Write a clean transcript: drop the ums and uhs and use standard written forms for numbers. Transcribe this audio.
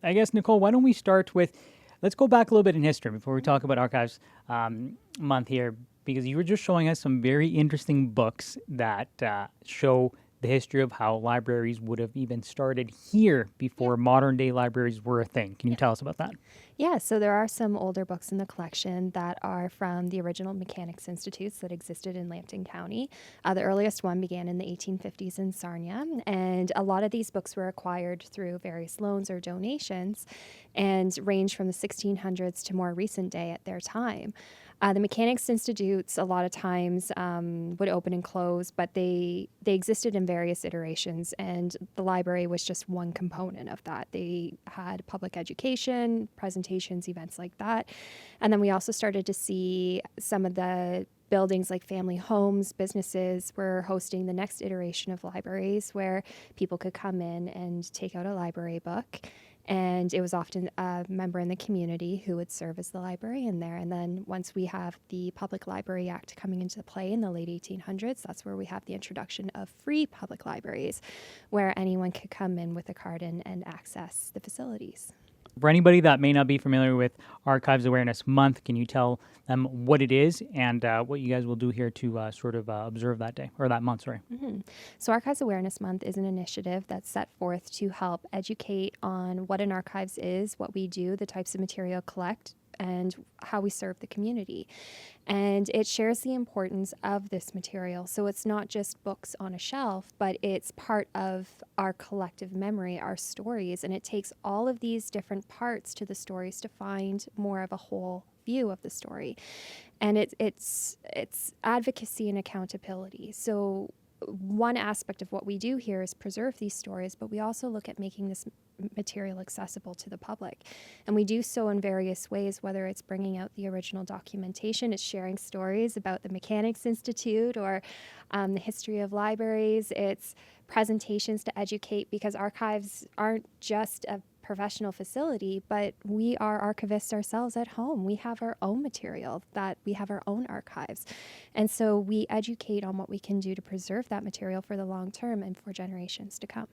I guess, Nicole, why don't we start with, let's go back a little bit in history before we talk about Archives Month here, because you were just showing us some very interesting books that show the history of how libraries would have even started here before modern day libraries were a thing. Can you tell us about that? Yeah, so there are some older books in the collection that are from the original Mechanics Institutes that existed in Lambton County. The earliest one began in the 1850s in Sarnia, and a lot of these books were acquired through various loans or donations and range from the 1600s to more recent day at their time. The Mechanics Institutes a lot of times would open and close, but they existed in various iterations, and the library was just one component of that. They had public education, presentations, events like that. And then we also started to see some of the buildings like family homes, businesses were hosting the next iteration of libraries where people could come in and take out a library book. And it was often a member in the community who would serve as the librarian there. And then once we have the Public Library Act coming into play in the late 1800s, that's where we have the introduction of free public libraries, where anyone could come in with a card and access the facilities. For anybody that may not be familiar with Archives Awareness Month, can you tell them what it is and what you guys will do here to sort of observe that day, or that month, sorry? So, Archives Awareness Month is an initiative that's set forth to help educate on what an archives is, what we do, the types of material collect, and how we serve the community. And it shares the importance of this material. So it's not just books on a shelf, but it's part of our collective memory, our stories. And it takes all of these different parts to the stories to find more of a whole view of the story. And it's advocacy and accountability. So one aspect of what we do here is preserve these stories, but we also look at making this material accessible to the public. And we do so in various ways, whether it's bringing out the original documentation, it's sharing stories about the Mechanics Institute or the history of libraries, it's presentations to educate, because archives aren't just a professional facility, but we are archivists ourselves at home. We have our own material, that we have our own archives. And so we educate on what we can do to preserve that material for the long term and for generations to come.